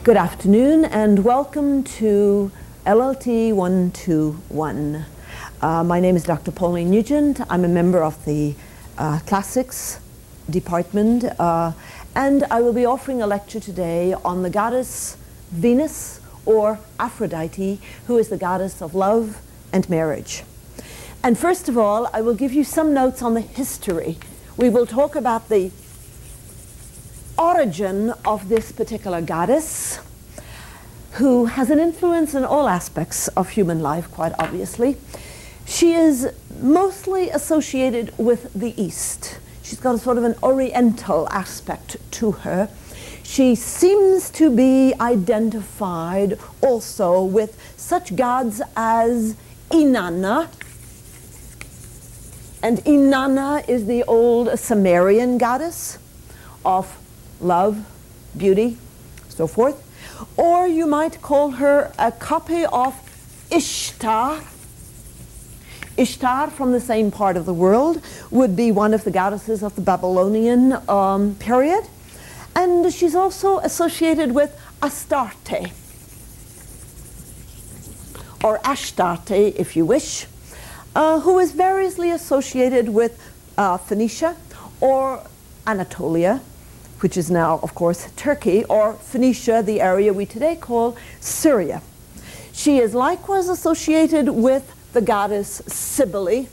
Good afternoon and welcome to LLT 121. My name is Dr. Pauline Nugent. I'm a member of the Classics department and I will be offering a lecture today on the goddess Venus, or Aphrodite, who is the goddess of love and marriage. And first of all, I will give you some notes on the history. We will talk about the origin of this particular goddess, who has an influence in all aspects of human life, quite obviously. She is mostly associated with the East. She's got a sort of an oriental aspect to her. She seems to be identified also with such gods as Inanna. And Inanna is the old Sumerian goddess of love, beauty, so forth. Or you might call her a copy of Ishtar. Ishtar, from the same part of the world, would be one of the goddesses of the Babylonian period. And she's also associated with Astarte, or Ashtarte, if you wish, who is variously associated with Phoenicia or Anatolia, which is now, of course, Turkey, or Phoenicia, the area we today call Syria. She is likewise associated with the goddess Cybele,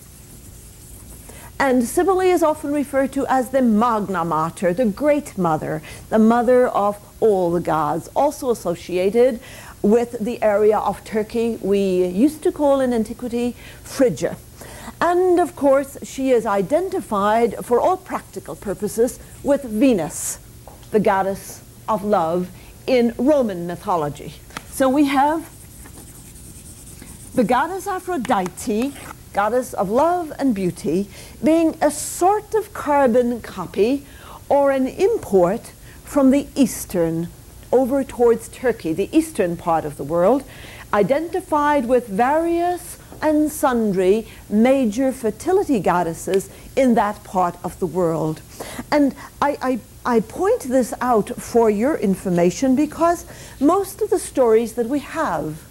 and Cybele is often referred to as the Magna Mater, the Great Mother, the mother of all the gods, also associated with the area of Turkey we used to call in antiquity Phrygia. And of course, she is identified for all practical purposes with Venus, the goddess of love in Roman mythology. So we have the goddess Aphrodite, goddess of love and beauty, being a sort of carbon copy or an import from the eastern over towards Turkey, the eastern part of the world, identified with various and sundry major fertility goddesses in that part of the world. And I point this out for your information because most of the stories that we have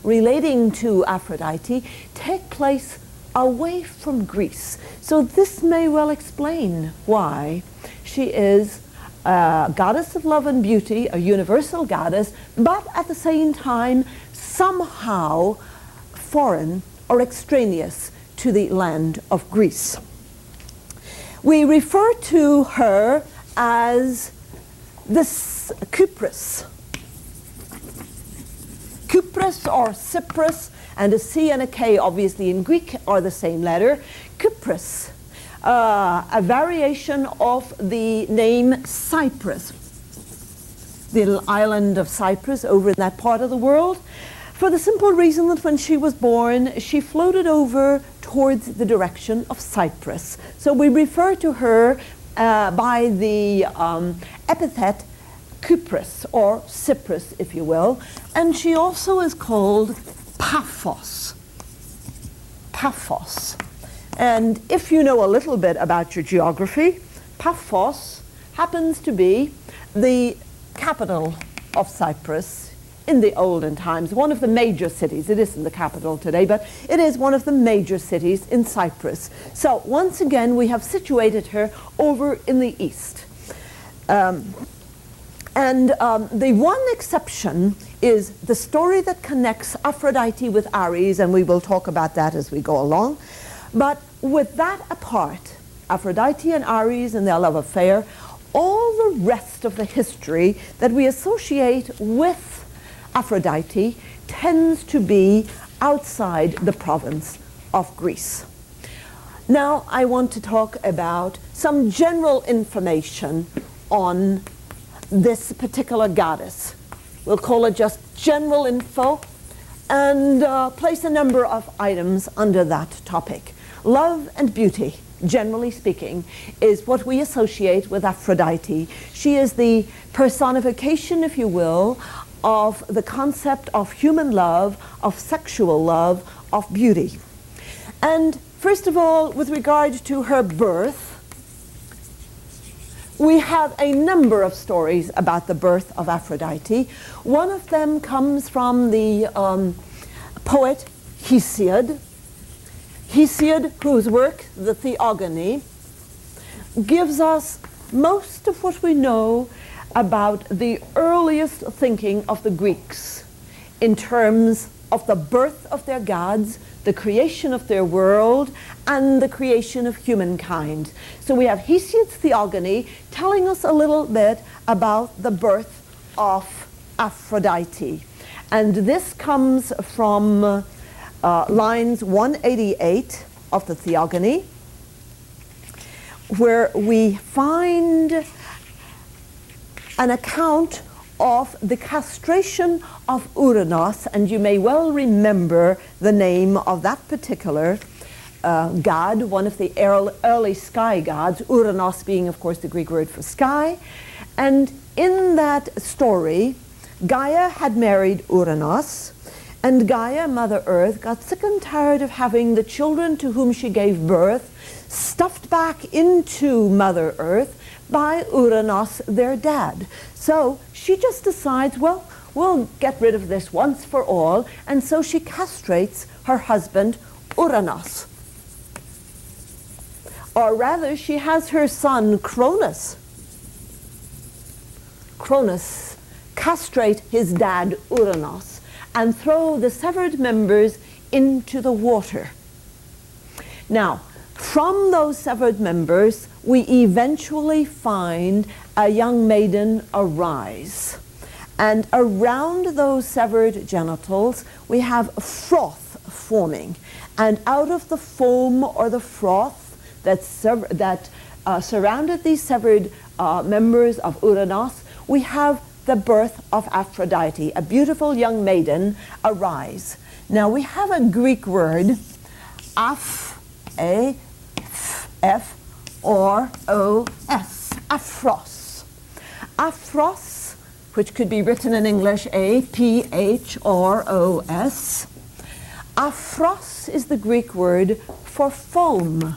relating to Aphrodite take place away from Greece. So this may well explain why she is a goddess of love and beauty, a universal goddess, but at the same time somehow foreign or extraneous to the land of Greece. We refer to her as the Kypris. Kypris or Cyprus, and a C and a K obviously in Greek are the same letter. Kypris, a variation of the name Cyprus, the little island of Cyprus over in that part of the world, for the simple reason that when she was born, she floated over towards the direction of Cyprus. So we refer to her by the epithet Kypris, or Cyprus, if you will, and she also is called Paphos. Paphos. And if you know a little bit about your geography, Paphos happens to be the capital of Cyprus in the olden times, one of the major cities. It isn't the capital today, but it is one of the major cities in Cyprus. So once again, we have situated her over in the east. The one exception is the story that connects Aphrodite with Ares, and we will talk about that as we go along. But with that apart, Aphrodite and Ares and their love affair, all the rest of the history that we associate with Aphrodite tends to be outside the province of Greece. Now I want to talk about some general information on this particular goddess. We'll call it just general info and place a number of items under that topic. Love and beauty, generally speaking, is what we associate with Aphrodite. She is the personification, if you will, of the concept of human love, of sexual love, of beauty. And first of all, with regard to her birth, we have a number of stories about the birth of Aphrodite. One of them comes from the poet Hesiod. Hesiod, whose work, the Theogony, gives us most of what we know about the earliest thinking of the Greeks in terms of the birth of their gods, the creation of their world, and the creation of humankind. So we have Hesiod's Theogony telling us a little bit about the birth of Aphrodite. And this comes from lines 188 of the Theogony, where we find an account of the castration of Uranos, and you may well remember the name of that particular god, one of the early sky gods, Uranos being, of course, the Greek word for sky. And in that story, Gaia had married Uranos, and Gaia, Mother Earth, got sick and tired of having the children to whom she gave birth stuffed back into Mother Earth by Uranos, their dad. So she just decides, well, we'll get rid of this once for all, and so she castrates her husband, Uranos. Or rather, she has her son, Cronus, castrate his dad, Uranos, and throw the severed members into the water. Now, from those severed members, we eventually find a young maiden arise. And around those severed genitals, we have froth forming. And out of the foam or the froth that surrounded these severed members of Uranos, we have the birth of Aphrodite, a beautiful young maiden arise. Now we have a Greek word, A-F-R-O-S, aphros. Aphros, which could be written in English A-P-H-R-O-S. Aphros is the Greek word for foam.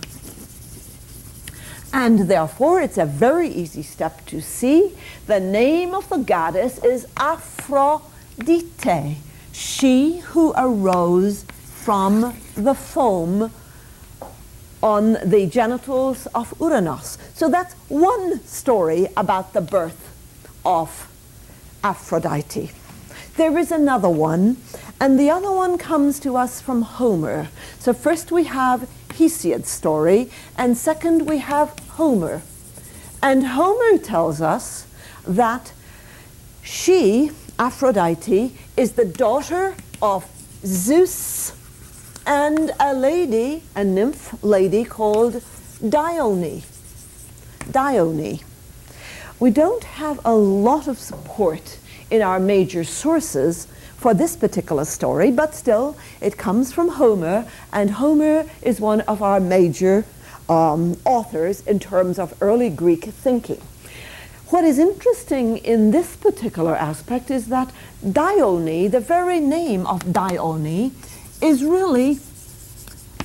And therefore, it's a very easy step to see. The name of the goddess is Aphrodite, she who arose from the foam on the genitals of Uranos. So that's one story about the birth of Aphrodite. There is another one, and the other one comes to us from Homer. So first we have Hesiod's story, and second we have Homer. And Homer tells us that she, Aphrodite, is the daughter of Zeus and a lady, a nymph lady called Dione. Dione. We don't have a lot of support in our major sources for this particular story, but still it comes from Homer, and Homer is one of our major authors in terms of early Greek thinking. What is interesting in this particular aspect is that Dione, the very name of Dione, is really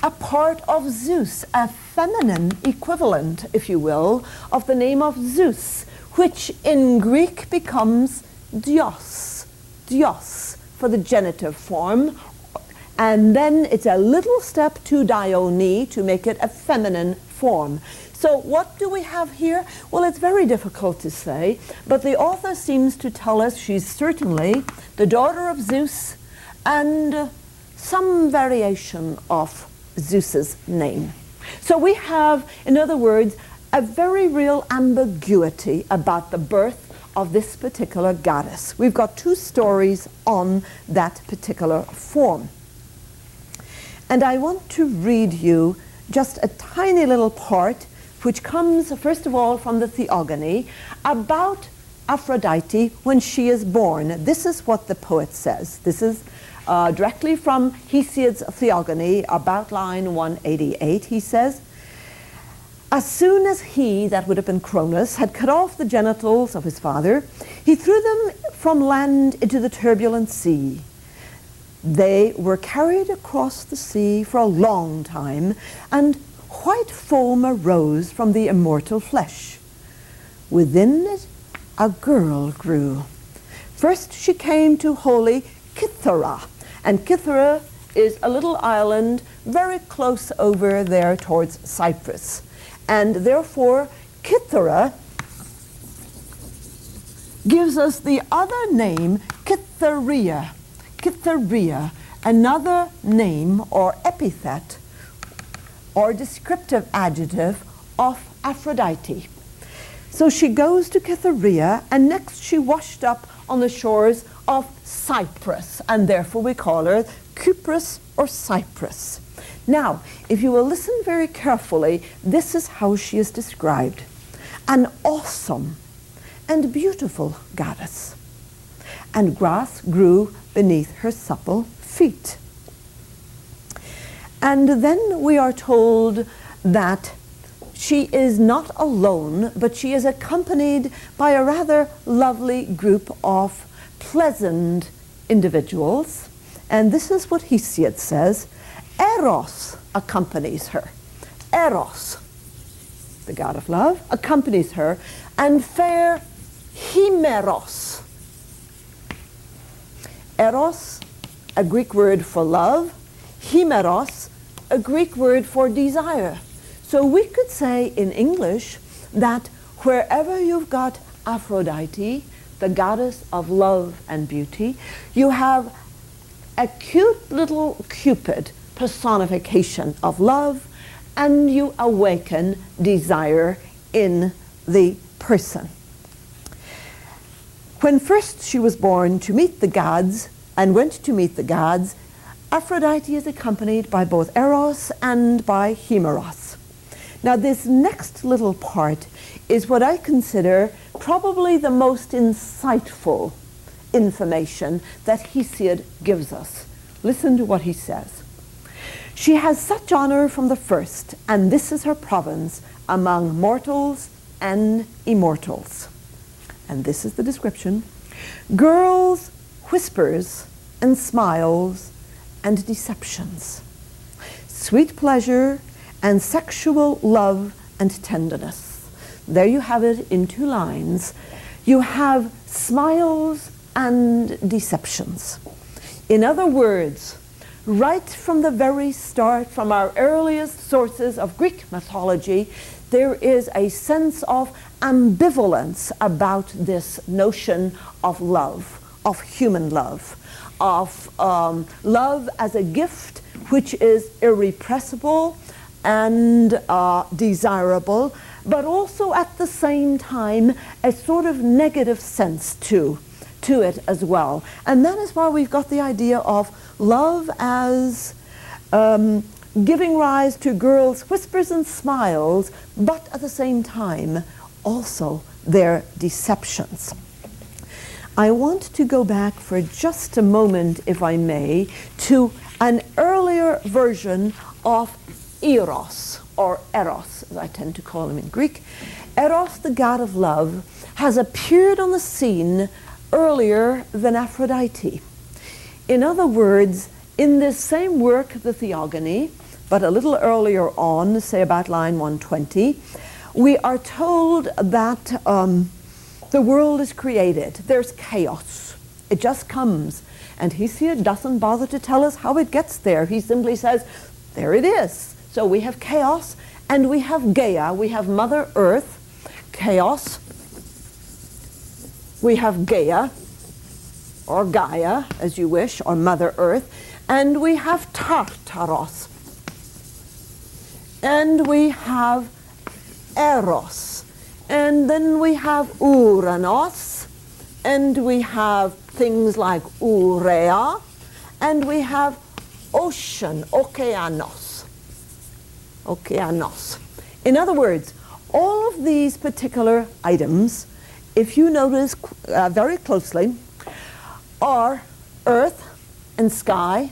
a part of Zeus, a feminine equivalent, if you will, of the name of Zeus, which in Greek becomes Dios, Dios for the genitive form, and then it's a little step to Dione to make it a feminine form. So what do we have here? Well, it's very difficult to say, but the author seems to tell us she's certainly the daughter of Zeus and some variation of Zeus's name. So we have, in other words, a very real ambiguity about the birth of this particular goddess. We've got two stories on that particular form. And I want to read you just a tiny little part which comes, first of all, from the Theogony about Aphrodite when she is born. This is what the poet says. This is directly from Hesiod's Theogony, about line 188. He says, "As soon as he," that would have been Cronus, "had cut off the genitals of his father, he threw them from land into the turbulent sea. They were carried across the sea for a long time, and white foam arose from the immortal flesh. Within it, a girl grew. First she came to holy Cythera, and Cythera is a little island very close over there towards Cyprus. And therefore, Cythera gives us the other name, Cytherea. Cytherea, another name or epithet or descriptive adjective of Aphrodite. So she goes to Cytherea, and next she washed up on the shores of Cyprus, and therefore we call her Cyprus or Cyprus. Now, if you will listen very carefully, this is how she is described. An awesome and beautiful goddess, and grass grew beneath her supple feet. And then we are told that she is not alone, but she is accompanied by a rather lovely group of pleasant individuals. And this is what Hesiod says: Eros accompanies her. Eros, the god of love, accompanies her, and fair Himeros. Eros, a Greek word for love. Himeros, a Greek word for desire. So we could say in English that wherever you've got Aphrodite, the goddess of love and beauty, you have a cute little Cupid personification of love, and you awaken desire in the person. When first she was born to meet the gods and went to meet the gods, Aphrodite is accompanied by both Eros and by Himeros. Now this next little part is what I consider probably the most insightful information that Hesiod gives us. Listen to what he says. She has such honor from the first, and this is her province among mortals and immortals. And this is the description: girls, whispers, and smiles, and deceptions, sweet pleasure, and sexual love and tenderness. There you have it in 2 lines. You have smiles and deceptions. In other words, right from the very start, from our earliest sources of Greek mythology, there is a sense of ambivalence about this notion of love, of human love, of love as a gift which is irrepressible and desirable, but also at the same time a sort of negative sense to it as well. And that is why we've got the idea of love as giving rise to girls' whispers and smiles, but at the same time also their deceptions. I want to go back for just a moment, if I may, to an earlier version of Eros, or Eros, as I tend to call him in Greek. Eros, the god of love, has appeared on the scene earlier than Aphrodite. In other words, in this same work, the Theogony, but a little earlier on, say about line 120, we are told that the world is created. There's chaos. It just comes. And Hesiod doesn't bother to tell us how it gets there. He simply says, there it is. So we have chaos, and we have Gaia. We have Mother Earth, chaos. We have Gaia, or Gaia, as you wish, or Mother Earth. And we have Tartaros. And we have Eros. And then we have Uranos. And we have things like Urea. And we have ocean, Okeanos. Okeanos. In other words, all of these particular items, if you notice very closely, are earth and sky,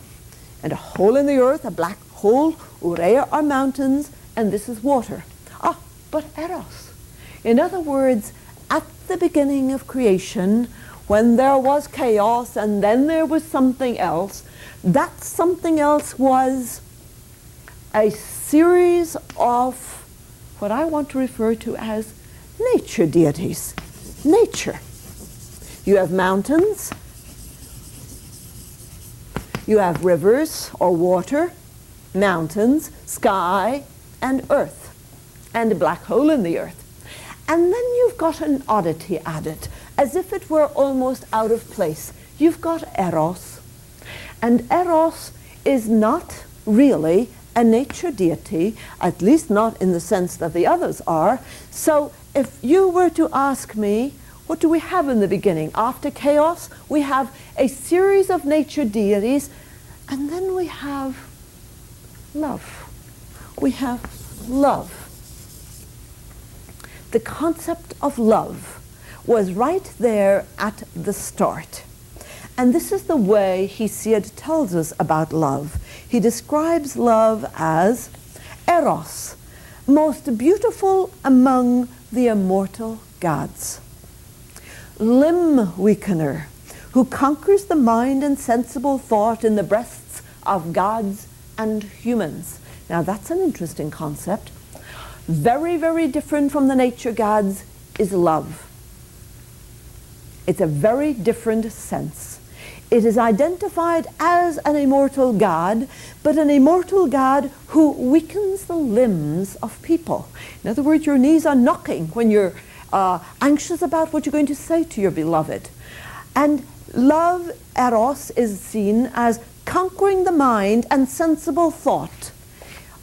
and a hole in the earth, a black hole. Urea are mountains, and this is water. But Eros. In other words, at the beginning of creation, when there was chaos and then there was something else, that something else was a series of what I want to refer to as nature deities. Nature. You have mountains, you have rivers or water, mountains, sky, and earth, and a black hole in the earth. And then you've got an oddity added, as if it were almost out of place. You've got Eros. And Eros is not really a nature deity, at least not in the sense that the others are. So if you were to ask me, what do we have in the beginning? After chaos, we have a series of nature deities, and then we have love. We have love. The concept of love was right there at the start. And this is the way Hesiod tells us about love. He describes love as Eros, most beautiful among the immortal gods. Limb weakener, who conquers the mind and sensible thought in the breasts of gods and humans. Now that's an interesting concept. Very, very different from the nature gods is love. It's a very different sense. It is identified as an immortal god, but an immortal god who weakens the limbs of people. In other words, your knees are knocking when you're anxious about what you're going to say to your beloved. And love, Eros, is seen as conquering the mind and sensible thought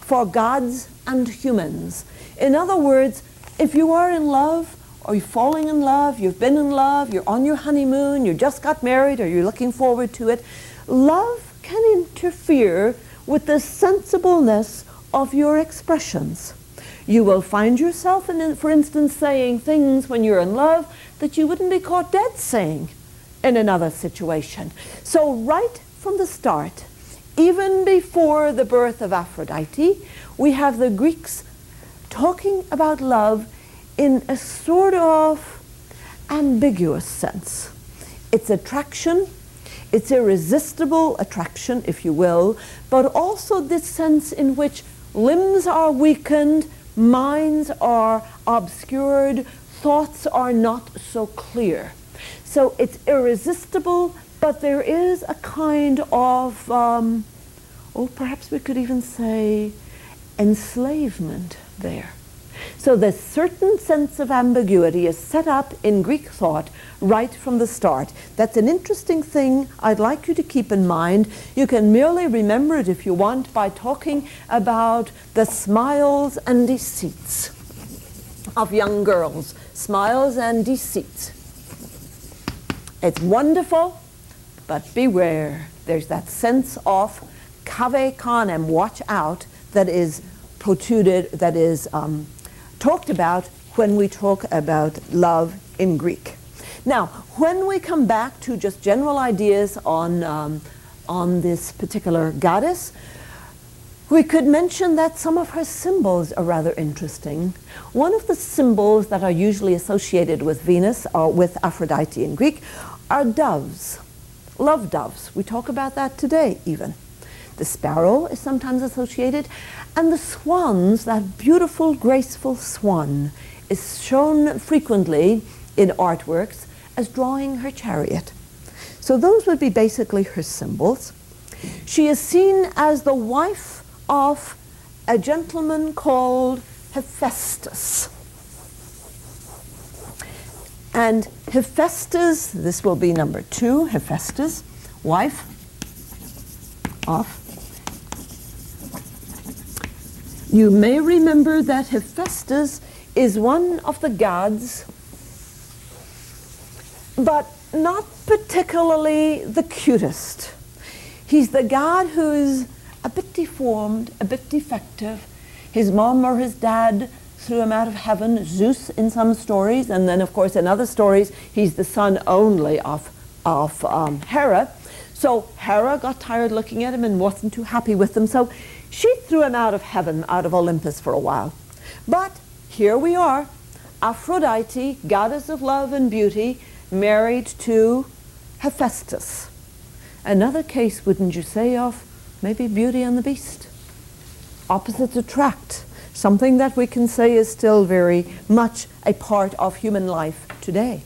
for gods and humans. In other words, if you are in love, or you're falling in love, you've been in love, you're on your honeymoon, you just got married, or you're looking forward to it, love can interfere with the sensibleness of your expressions. You will find yourself, for instance, saying things when you're in love that you wouldn't be caught dead saying in another situation. So right from the start, even before the birth of Aphrodite, we have the Greeks talking about love in a sort of ambiguous sense. It's attraction, it's irresistible attraction, if you will, but also this sense in which limbs are weakened, minds are obscured, thoughts are not so clear. So it's irresistible, but there is a kind of, perhaps we could even say enslavement there. So the certain sense of ambiguity is set up in Greek thought right from the start. That's an interesting thing I'd like you to keep in mind. You can merely remember it if you want by talking about the smiles and deceits of young girls. Smiles and deceits. It's wonderful, but beware. There's that sense of cave canem, watch out, that is protruded, that is talked about when we talk about love in Greek. Now, when we come back to just general ideas on this particular goddess, we could mention that some of her symbols are rather interesting. One of the symbols that are usually associated with Venus or with Aphrodite in Greek are doves, love doves. We talk about that today even. The sparrow is sometimes associated, and the swans, that beautiful, graceful swan, is shown frequently in artworks as drawing her chariot. So those would be basically her symbols. She is seen as the wife of a gentleman called Hephaestus. And Hephaestus, this will be number 2, Hephaestus, wife of. You may remember that Hephaestus is one of the gods, but not particularly the cutest. He's the god who's a bit deformed, a bit defective. His mom or his dad threw him out of heaven, Zeus in some stories, and then of course in other stories he's the son only of Hera. So Hera got tired looking at him and wasn't too happy with him, so she threw him out of heaven, out of Olympus for a while. But here we are, Aphrodite, goddess of love and beauty, married to Hephaestus. Another case, wouldn't you say, of maybe Beauty and the Beast? Opposites attract. something that we can say is still very much a part of human life today.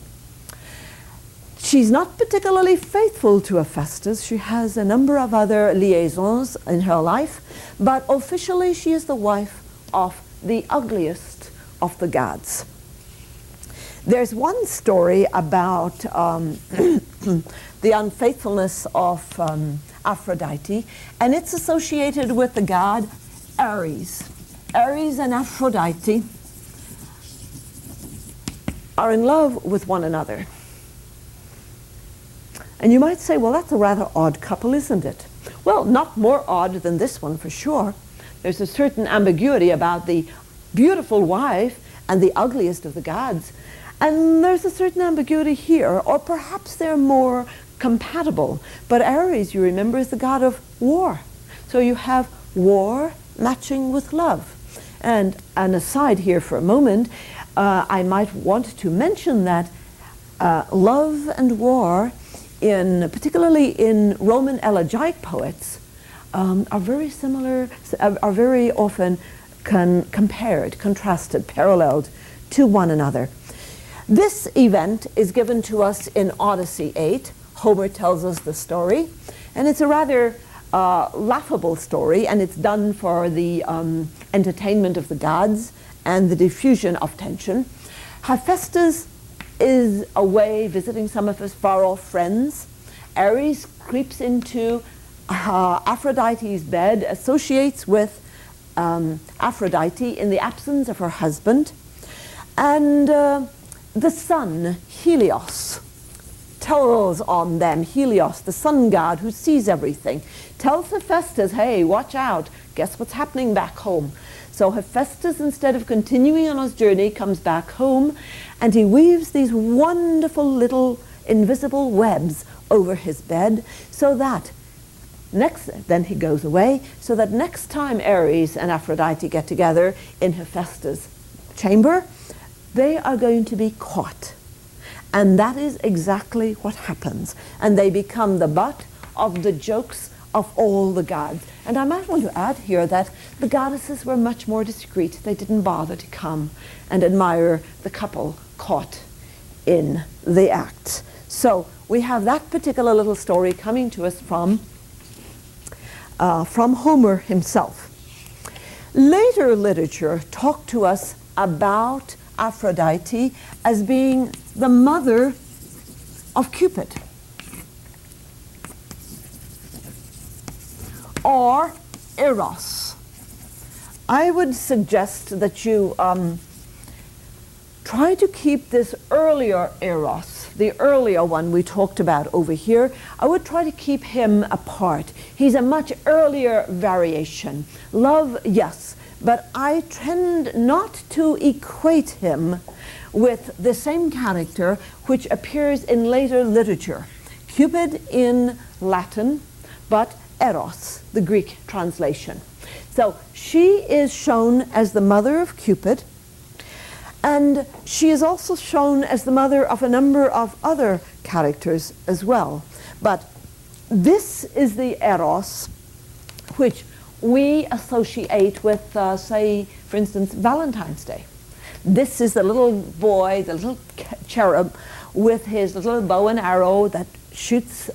She's not particularly faithful to Hephaestus. She has a number of other liaisons in her life, but officially she is the wife of the ugliest of the gods. There's one story about the unfaithfulness of Aphrodite, and it's associated with the god Ares. Ares and Aphrodite are in love with one another. And you might say, well, that's a rather odd couple, isn't it? Well, not more odd than this one for sure. There's a certain ambiguity about the beautiful wife and the ugliest of the gods. And there's a certain ambiguity here, or perhaps they're more compatible. But Ares, you remember, is the god of war. So you have war matching with love. And an aside here for a moment, I might want to mention that love and war, particularly in Roman elegiac poets, are very similar, are very often compared, contrasted, paralleled to one another. This event is given to us in Odyssey 8. Homer tells us the story, and it's a rather laughable story, and it's done for the entertainment of the gods and the diffusion of tension. Hephaestus is away visiting some of his far-off friends. Ares creeps into Aphrodite's bed, associates with Aphrodite in the absence of her husband, and the sun, Helios, tells on them. Helios, the sun god who sees everything, tells Hephaestus, hey, watch out, guess what's happening back home. So Hephaestus, instead of continuing on his journey, comes back home, and he weaves these wonderful little invisible webs over his bed, so that then he goes away, so that next time Ares and Aphrodite get together in Hephaestus' chamber, they are going to be caught. And that is exactly what happens. And they become the butt of the jokes of all the gods. And I might want to add here that the goddesses were much more discreet. They didn't bother to come and admire the couple caught in the act. So we have that particular little story coming to us from Homer himself. Later literature talked to us about Aphrodite as being the mother of Cupid, or Eros. I would suggest that you try to keep this earlier Eros, the earlier one we talked about over here, I would try to keep him apart. He's a much earlier variation. Love, yes, but I tend not to equate him with the same character which appears in later literature. Cupid in Latin, but Eros, the Greek translation. So she is shown as the mother of Cupid, and she is also shown as the mother of a number of other characters as well. But this is the Eros which we associate with, say, for instance, Valentine's Day. This is the little boy, the little cherub, with his little bow and arrow that shoots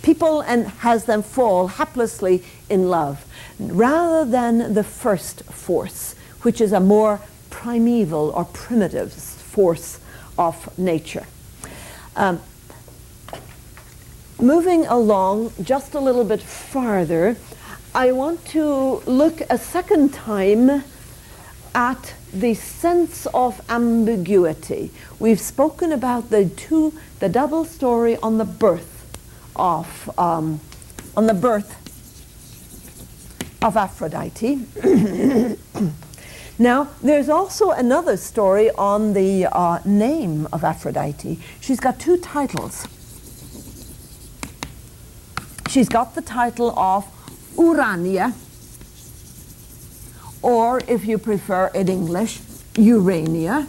people and has them fall haplessly in love, rather than the first force, which is a more primeval or primitive force of nature. Moving along just a little bit farther, I want to look a second time at the sense of ambiguity. We've spoken about the double story on the birth of Aphrodite. Now, there's also another story on the name of Aphrodite. She's got two titles. She's got the title of Urania, or if you prefer in English, Urania.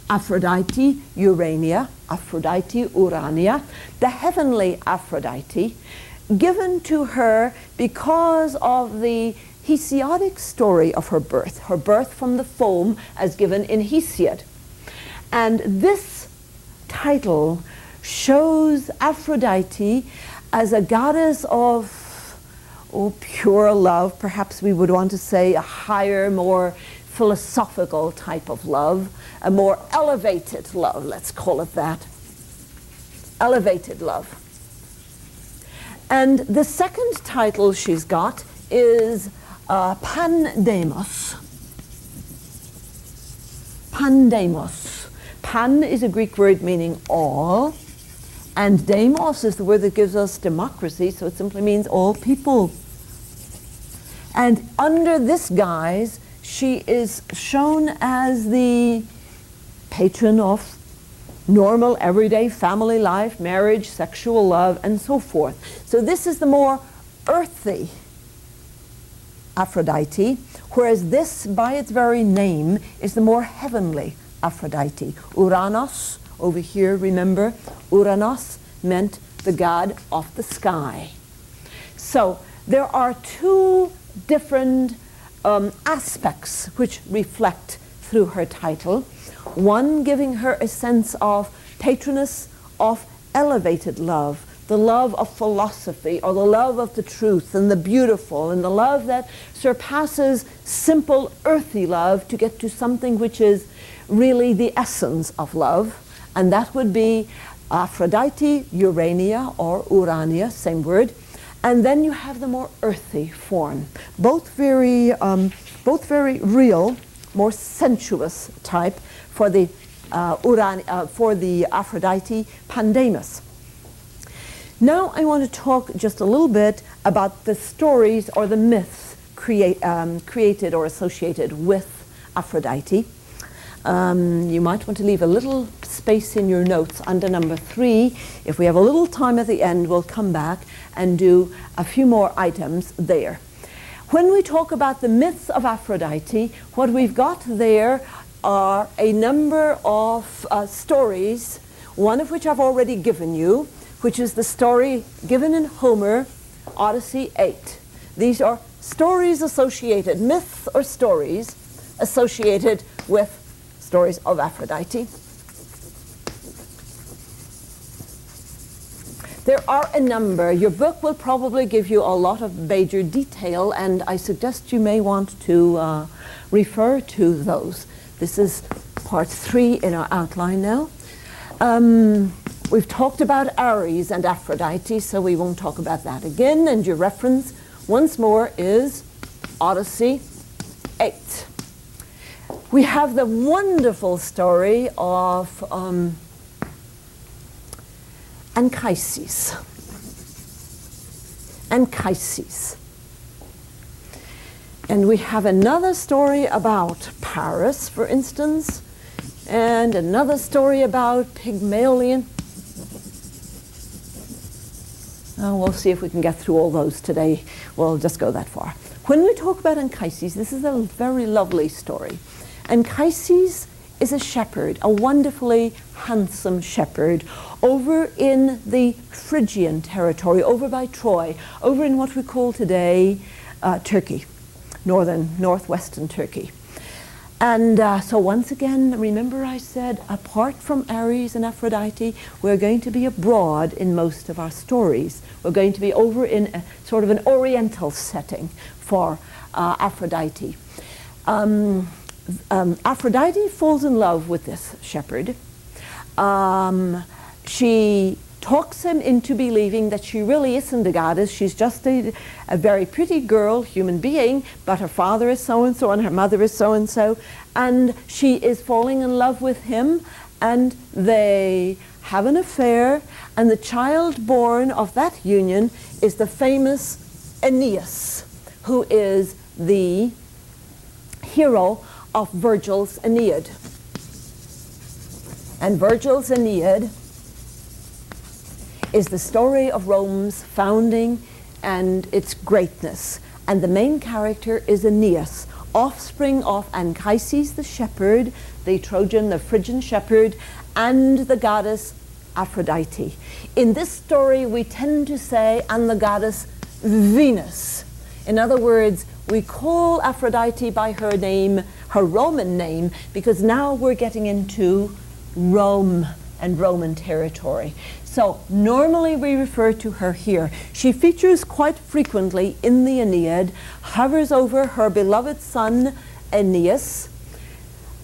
Aphrodite, Urania, Aphrodite, Urania, the heavenly Aphrodite, given to her because of the Hesiodic story of her birth from the foam as given in Hesiod. And this title shows Aphrodite as a goddess of pure love. Perhaps we would want to say a higher, more philosophical type of love, a more elevated love, let's call it that. Elevated love. And the second title she's got is Pandemos. Pandemos. Pan is a Greek word meaning all, and demos is the word that gives us democracy, so it simply means all people. And under this guise, she is shown as the patron of normal, everyday family life, marriage, sexual love, and so forth. So this is the more earthy Aphrodite, whereas this, by its very name, is the more heavenly Aphrodite. Uranos, over here, remember, Uranos meant the god of the sky. So there are two different aspects which reflect through her title. One giving her a sense of patroness of elevated love, the love of philosophy, or the love of the truth and the beautiful, and the love that surpasses simple earthy love to get to something which is really the essence of love, and that would be Aphrodite, Urania, or Urania, same word. And then you have the more earthy form, both very real, more sensuous type for the Aphrodite, Pandemos. Now I want to talk just a little bit about the stories or the myths created or associated with Aphrodite. You might want to leave a little space in your notes under number 3. If we have a little time at the end, we'll come back and do a few more items there. When we talk about the myths of Aphrodite, what we've got there are a number of stories, one of which I've already given you, which is the story given in Homer, Odyssey 8. These are stories associated, myths or stories associated with stories of Aphrodite. There are a number. Your book will probably give you a lot of major detail, and I suggest you may want to refer to those. This is part 3 in our outline now. We've talked about Ares and Aphrodite, so we won't talk about that again, and your reference once more is Odyssey 8. We have the wonderful story of Anchises. Anchises. And we have another story about Paris, for instance, and another story about Pygmalion. We'll see if we can get through all those today. We'll just go that far. When we talk about Anchises, this is a very lovely story. Anchises is a shepherd, a wonderfully handsome shepherd, over in the Phrygian territory, over by Troy, over in what we call today Turkey, northwestern Turkey. And so once again, remember I said, apart from Ares and Aphrodite, we're going to be abroad in most of our stories. We're going to be over in a sort of an oriental setting for Aphrodite. Aphrodite falls in love with this shepherd. She talks him into believing that she really isn't a goddess. She's just a very pretty girl, human being, but her father is so-and-so and her mother is so-and-so, and she is falling in love with him, and they have an affair, and the child born of that union is the famous Aeneas, who is the hero of Virgil's Aeneid. And Virgil's Aeneid is the story of Rome's founding and its greatness. And the main character is Aeneas, offspring of Anchises the shepherd, the Trojan, the Phrygian shepherd, and the goddess Aphrodite. In this story, we tend to say, and the goddess Venus. In other words, We call Aphrodite by her name, her Roman name, because now we're getting into Rome and Roman territory. So normally we refer to her here. She features quite frequently in the Aeneid, hovers over her beloved son Aeneas,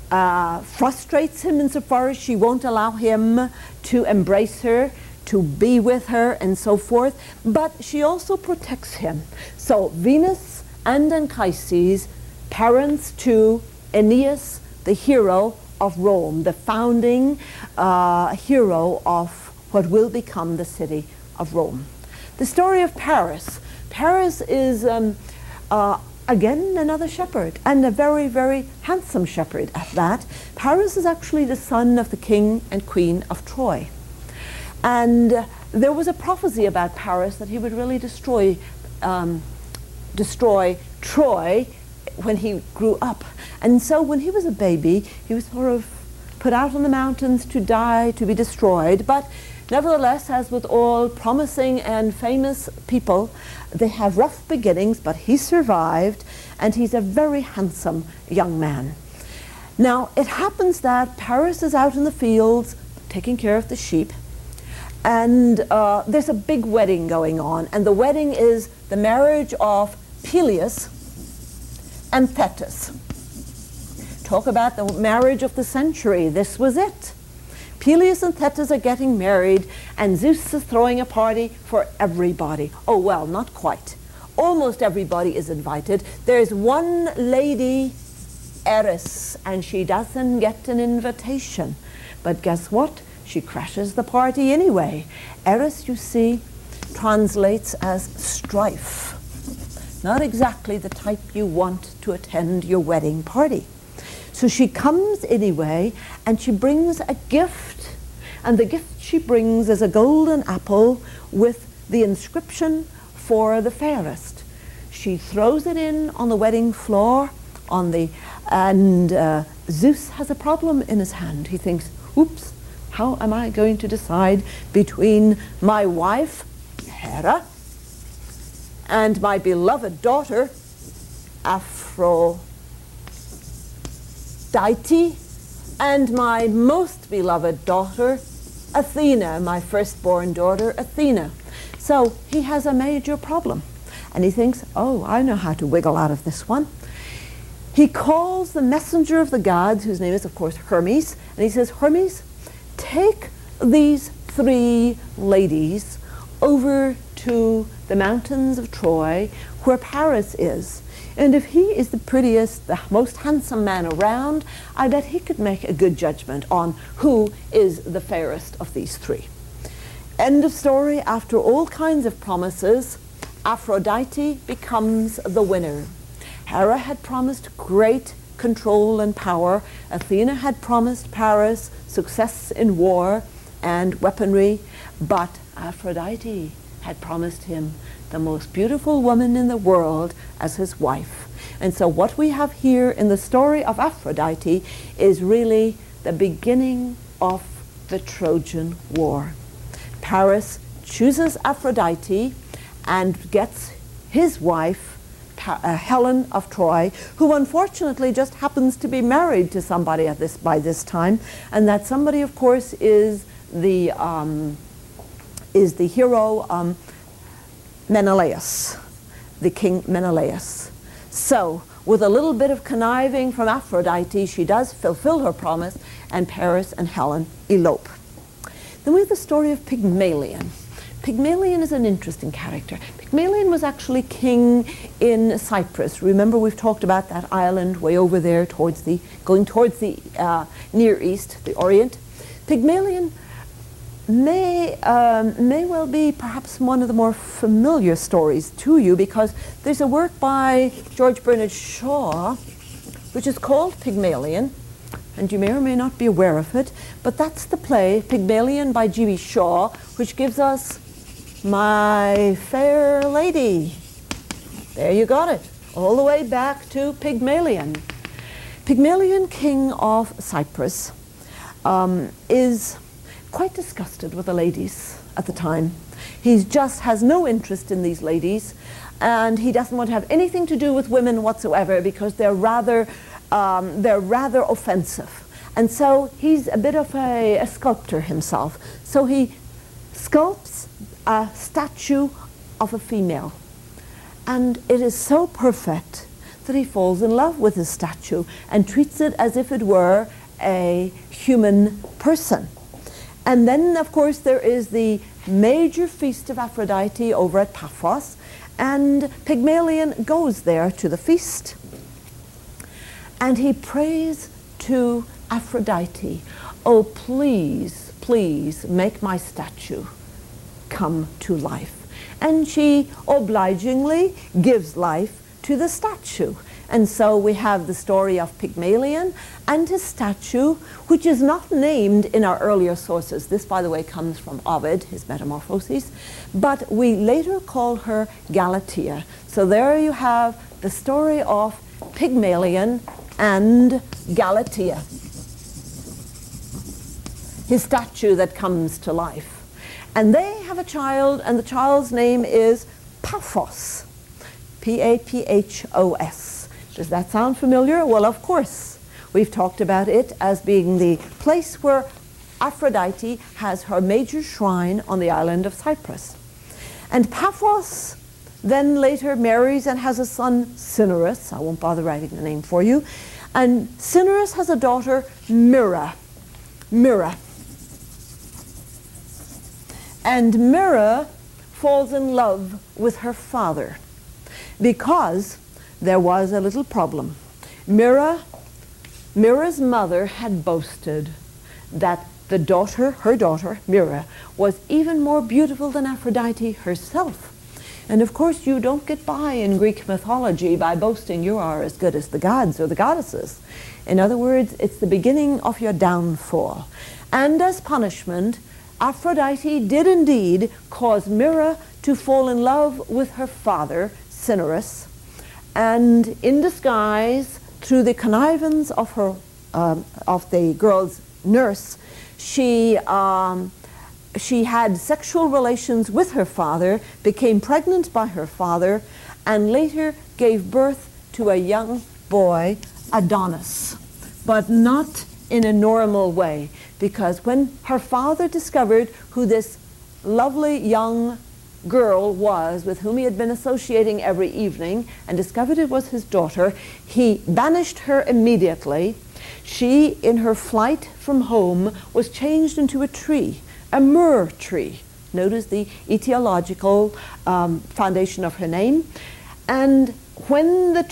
frustrates him insofar as she won't allow him to embrace her, to be with her, and so forth, but she also protects him. So Venus and Anchises, parents to Aeneas, the hero of Rome, the founding hero of what will become the city of Rome. The story of Paris. Paris is, again, another shepherd, and a very, very handsome shepherd at that. Paris is actually the son of the king and queen of Troy. And there was a prophecy about Paris that he would really destroy Troy when he grew up. And so when he was a baby, he was sort of put out on the mountains to die, to be destroyed. But nevertheless, as with all promising and famous people, they have rough beginnings, but he survived, and he's a very handsome young man. Now, it happens that Paris is out in the fields taking care of the sheep, and there's a big wedding going on, and the wedding is the marriage of Peleus and Thetis. Talk about the marriage of the century. This was it. Peleus and Thetis are getting married, and Zeus is throwing a party for everybody. Oh, well, not quite. Almost everybody is invited. There's one lady, Eris, and she doesn't get an invitation. But guess what? She crashes the party anyway. Eris, you see, translates as strife. Not exactly the type you want to attend your wedding party. So she comes anyway, and she brings a gift, and the gift she brings is a golden apple with the inscription, "For the fairest." She throws it in on the wedding floor, and Zeus has a problem in his hand. He thinks, oops, how am I going to decide between my wife, Hera, and my beloved daughter, Aphrodite, and my most beloved daughter, Athena, my firstborn daughter, Athena. So he has a major problem. And he thinks, oh, I know how to wiggle out of this one. He calls the messenger of the gods, whose name is, of course, Hermes, and he says, Hermes, take these 3 ladies over to the mountains of Troy, where Paris is. And if he is the prettiest, the most handsome man around, I bet he could make a good judgment on who is the fairest of these 3. End of story. After all kinds of promises, Aphrodite becomes the winner. Hera had promised great control and power. Athena had promised Paris success in war and weaponry. But Aphrodite had promised him the most beautiful woman in the world as his wife. And so what we have here in the story of Aphrodite is really the beginning of the Trojan War. Paris chooses Aphrodite and gets his wife, Helen of Troy, who unfortunately just happens to be married to somebody by this time, and that somebody, of course, is the hero Menelaus, the king Menelaus. So, with a little bit of conniving from Aphrodite, she does fulfill her promise, and Paris and Helen elope. Then we have the story of Pygmalion. Pygmalion is an interesting character. Pygmalion was actually king in Cyprus. Remember, we've talked about that island way over there going towards the Near East, the Orient. Pygmalion may well be perhaps one of the more familiar stories to you, because there's a work by George Bernard Shaw which is called Pygmalion, and you may or may not be aware of it, but that's the play Pygmalion by G.B. Shaw, which gives us My Fair Lady. There you got it, all the way back to Pygmalion. Pygmalion, king of Cyprus, is quite disgusted with the ladies at the time. He just has no interest in these ladies, and he doesn't want to have anything to do with women whatsoever because they're rather offensive. And so he's a bit of a sculptor himself. So he sculpts a statue of a female. And it is so perfect that he falls in love with this statue and treats it as if it were a human person. And then, of course, there is the major feast of Aphrodite over at Paphos, and Pygmalion goes there to the feast, and he prays to Aphrodite, "Oh, please, please make my statue come to life." And she obligingly gives life to the statue. And so we have the story of Pygmalion and his statue, which is not named in our earlier sources. This, by the way, comes from Ovid, his Metamorphoses. But we later call her Galatea. So there you have the story of Pygmalion and Galatea, his statue that comes to life. And they have a child, and the child's name is Paphos, Paphos. Does that sound familiar? Well, of course. We've talked about it as being the place where Aphrodite has her major shrine on the island of Cyprus. And Paphos then later marries and has a son, Cinyras. I won't bother writing the name for you. And Cinyras has a daughter, Myrrha. And Myrrha falls in love with her father because there was a little problem. Myrrha's mother had boasted that her daughter, Myrrha, was even more beautiful than Aphrodite herself. And of course, you don't get by in Greek mythology by boasting you are as good as the gods or the goddesses. In other words, it's the beginning of your downfall. And as punishment, Aphrodite did indeed cause Myrrha to fall in love with her father, Cinyras, and in disguise, through the connivance of the girl's nurse, she had sexual relations with her father, became pregnant by her father, and later gave birth to a young boy, Adonis, but not in a normal way, because when her father discovered who this lovely young girl was with whom he had been associating every evening and discovered it was his daughter, he banished her immediately. She, in her flight from home, was changed into a tree, a myrrh tree. Notice the etiological foundation of her name. And when the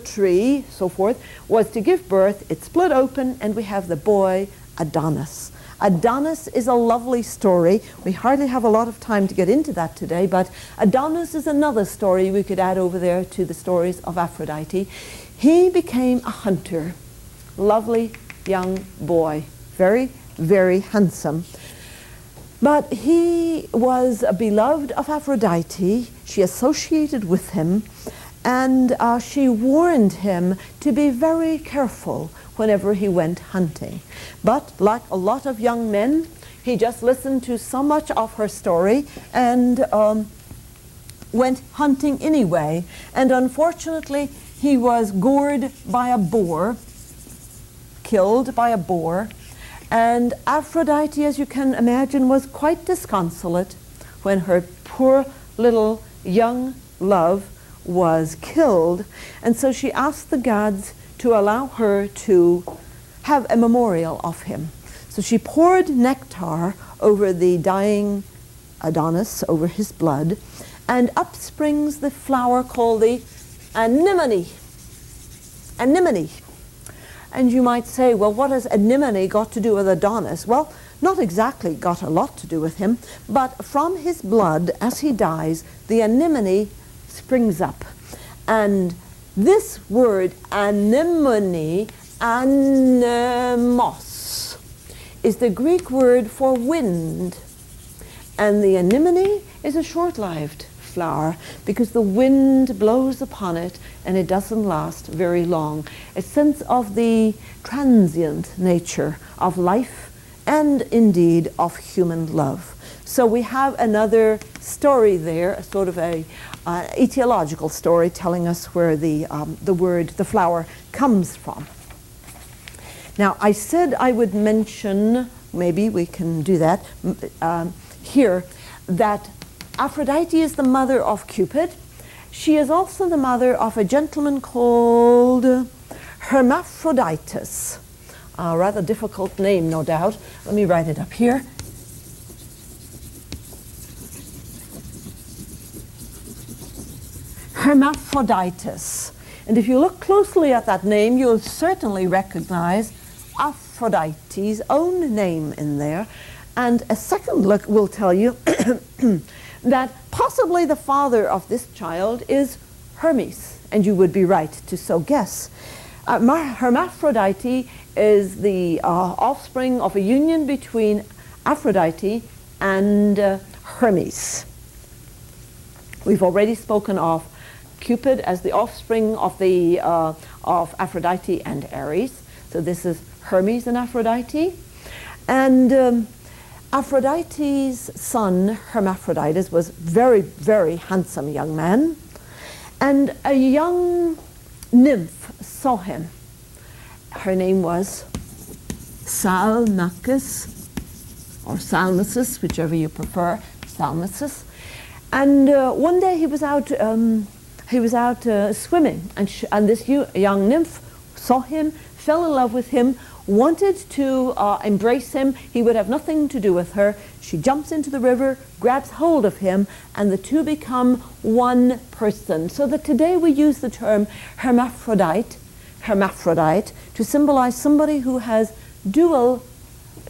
tree, so forth, was to give birth, it split open and we have the boy Adonis. Adonis is a lovely story. We hardly have a lot of time to get into that today, but Adonis is another story we could add over there to the stories of Aphrodite. He became a hunter, lovely young boy, very, very handsome. But he was beloved of Aphrodite. She associated with him, and she warned him to be very careful whenever he went hunting. But like a lot of young men, he just listened to so much of her story and went hunting anyway. And unfortunately, he was gored by a boar, killed by a boar. And Aphrodite, as you can imagine, was quite disconsolate when her poor little young love was killed. And so she asked the gods to allow her to have a memorial of him. So she poured nectar over the dying Adonis, over his blood, and up springs the flower called the anemone. Anemone. And you might say, well, what has anemone got to do with Adonis? Well, not exactly got a lot to do with him, but from his blood, as he dies, the anemone springs up. And this word anemone, anemos, is the Greek word for wind. And the anemone is a short-lived flower because the wind blows upon it and it doesn't last very long. A sense of the transient nature of life and indeed of human love. So we have another story there, a sort of a etiological story telling us where the word, the flower, comes from. Now, I said I would mention, maybe we can do that here, that Aphrodite is the mother of Cupid. She is also the mother of a gentleman called Hermaphroditus. A rather difficult name, no doubt. Let me write it up here. Hermaphroditus. And if you look closely at that name, you'll certainly recognize Aphrodite's own name in there. And a second look will tell you that possibly the father of this child is Hermes. And you would be right to so guess. Hermaphrodite is the offspring of a union between Aphrodite and Hermes. We've already spoken of Cupid as the offspring of Aphrodite and Ares. So this is Hermes and Aphrodite. And Aphrodite's son, Hermaphroditus, was very, very handsome young man. And a young nymph saw him. Her name was Salmacis, or Salmacis, whichever you prefer, Salmacis. And one day he was out swimming, and this young nymph saw him, fell in love with him, wanted to embrace him. He would have nothing to do with her. She jumps into the river, grabs hold of him, and the two become one person. So that today we use the term hermaphrodite to symbolize somebody who has dual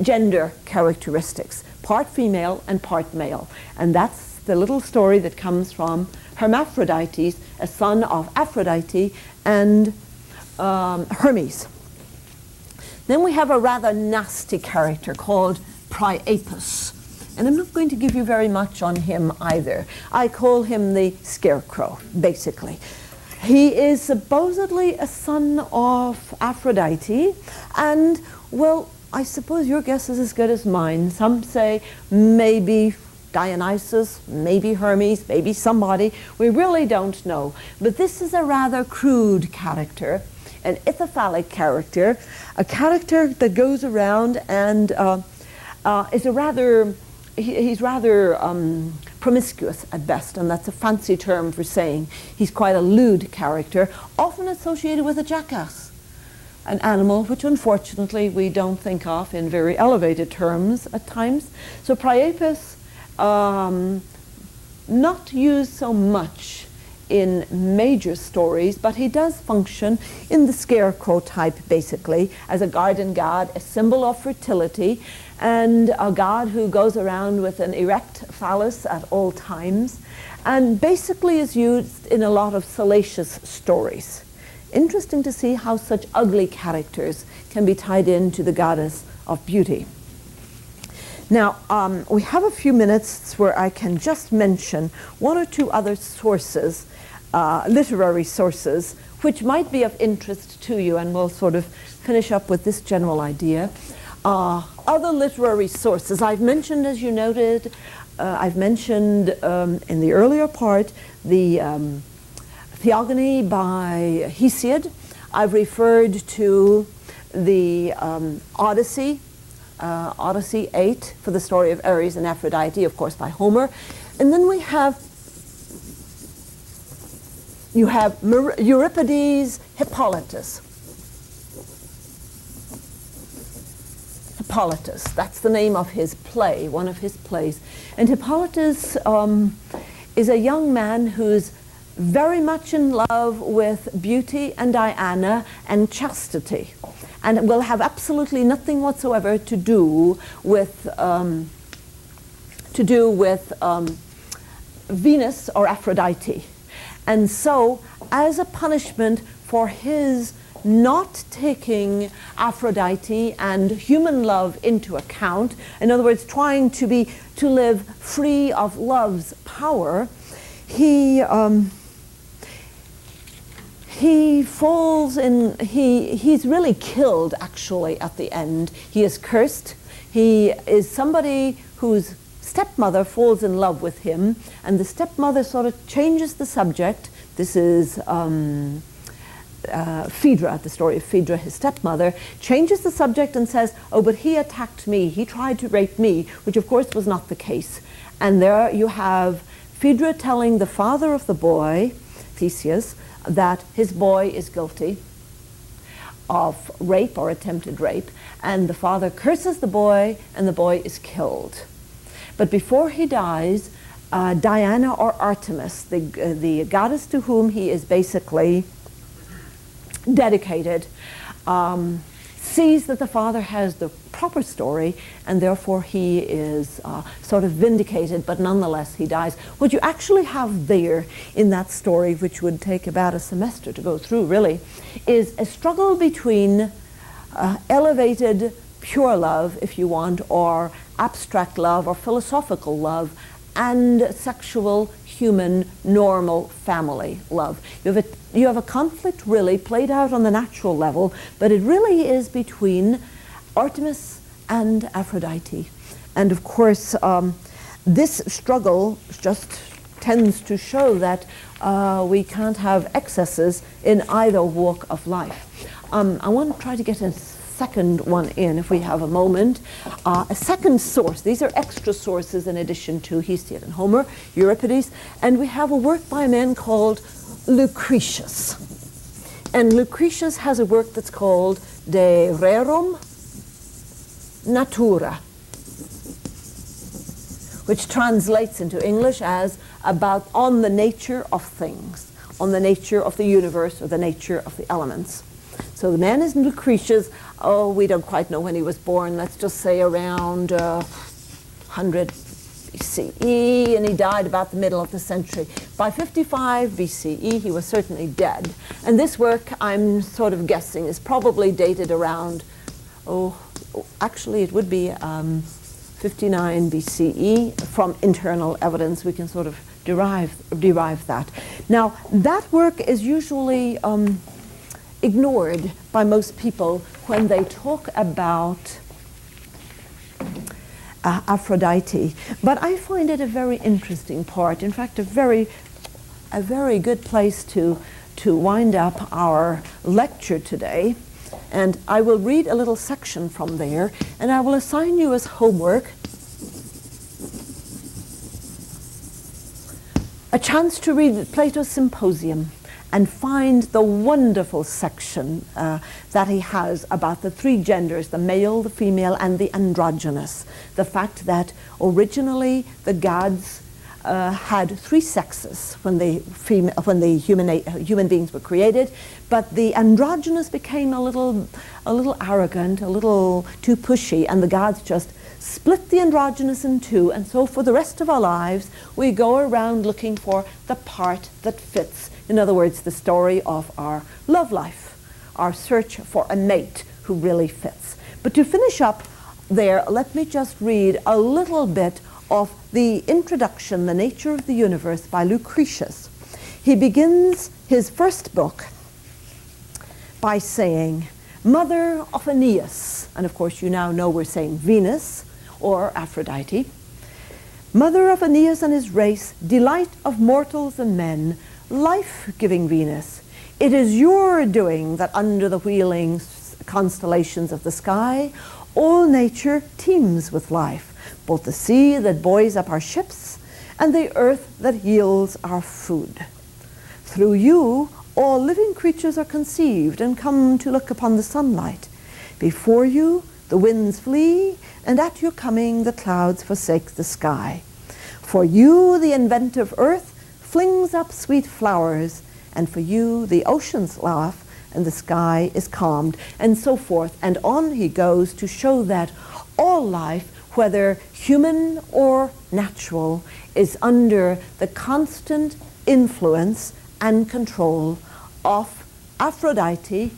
gender characteristics, part female and part male. And that's the little story that comes from Hermaphrodites, a son of Aphrodite and Hermes. Then we have a rather nasty character called Priapus. And I'm not going to give you very much on him either. I call him the scarecrow, basically. He is supposedly a son of Aphrodite, and, well, I suppose your guess is as good as mine. Some say maybe Dionysus, maybe Hermes, maybe somebody. We really don't know. But this is a rather crude character, an ithyphallic character, a character that goes around and is he's rather promiscuous at best, and that's a fancy term for saying he's quite a lewd character, often associated with a jackass, an animal which unfortunately we don't think of in very elevated terms at times. So Priapus, not used so much in major stories, but he does function in the scarecrow type, basically, as a garden god, a symbol of fertility, and a god who goes around with an erect phallus at all times, and basically is used in a lot of salacious stories. Interesting to see how such ugly characters can be tied into the goddess of beauty. Now, we have a few minutes where I can just mention one or two other sources, literary sources, which might be of interest to you, and we'll sort of finish up with this general idea. Other literary sources, I've mentioned, as you noted, I've mentioned in the earlier part, the Theogony by Hesiod. I've referred to the Odyssey, Odyssey 8, for the story of Ares and Aphrodite, of course, by Homer. And then you have Euripides' Hippolytus. Hippolytus, that's the name of his play, one of his plays. And Hippolytus is a young man who's very much in love with beauty and Diana and chastity, and will have absolutely nothing whatsoever to do with Venus or Aphrodite. And so, as a punishment for his not taking Aphrodite and human love into account, in other words, trying to live free of love's power, he's really killed, actually, at the end. He is cursed. He is somebody whose stepmother falls in love with him, and the stepmother sort of changes the subject. This is Phaedra, the story of Phaedra, his stepmother, changes the subject and says, oh, but he attacked me, he tried to rape me, which of course was not the case. And there you have Phaedra telling the father of the boy, Theseus, that his boy is guilty of rape or attempted rape, and the father curses the boy, and the boy is killed. But before he dies, Diana or Artemis, the goddess to whom he is basically dedicated, sees that the father has the proper story, and therefore he is sort of vindicated, but nonetheless he dies. What you actually have there in that story, which would take about a semester to go through really, is a struggle between elevated pure love, if you want, or abstract love or philosophical love, and sexual, human, normal family love. You have a conflict really played out on the natural level, but it really is between Artemis and Aphrodite. And of course, this struggle just tends to show that we can't have excesses in either walk of life. I want to try to get a second one in, if we have a moment. A second source. These are extra sources in addition to Hesiod and Homer, Euripides, and we have a work by a man called Lucretius. And Lucretius has a work that's called De Rerum Natura, which translates into English as about on the nature of things, on the nature of the universe or the nature of the elements. So the man is Lucretius. Oh, we don't quite know when he was born. Let's just say around 100 BCE, and he died about the middle of the century. By 55 BCE, he was certainly dead. And this work, I'm sort of guessing, is probably dated around, actually it would be 59 BCE. From internal evidence, we can sort of derive that. Now, that work is usually ignored by most people when they talk about Aphrodite, but I find it a very interesting part. In fact, a very good place to wind up our lecture today. And I will read a little section from there, and I will assign you as homework a chance to read Plato's Symposium and find the wonderful section that he has about the three genders, the male, the female, and the androgynous. The fact that originally the gods had three sexes when the human beings were created, but the androgynous became a little arrogant, a little too pushy, and the gods just split the androgynous in two, and so for the rest of our lives we go around looking for the part that fits. In other words, the story of our love life, our search for a mate who really fits. But to finish up there, let me just read a little bit of the introduction, The Nature of the Universe, by Lucretius. He begins his first book by saying, Mother of Aeneas, and of course you now know we're saying Venus or Aphrodite, Mother of Aeneas and his race, delight of mortals and men, life-giving Venus, it is your doing that under the wheeling constellations of the sky, all nature teems with life, both the sea that buoys up our ships and the earth that yields our food. Through you, all living creatures are conceived and come to look upon the sunlight. Before you, the winds flee, and at your coming, the clouds forsake the sky. For you, the inventive earth flings up sweet flowers, and for you the oceans laugh and the sky is calmed, and so forth. And on he goes to show that all life, whether human or natural, is under the constant influence and control of Aphrodite,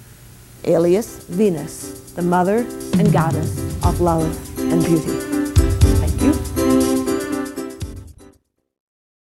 alias Venus, the mother and goddess of love and beauty. Thank you.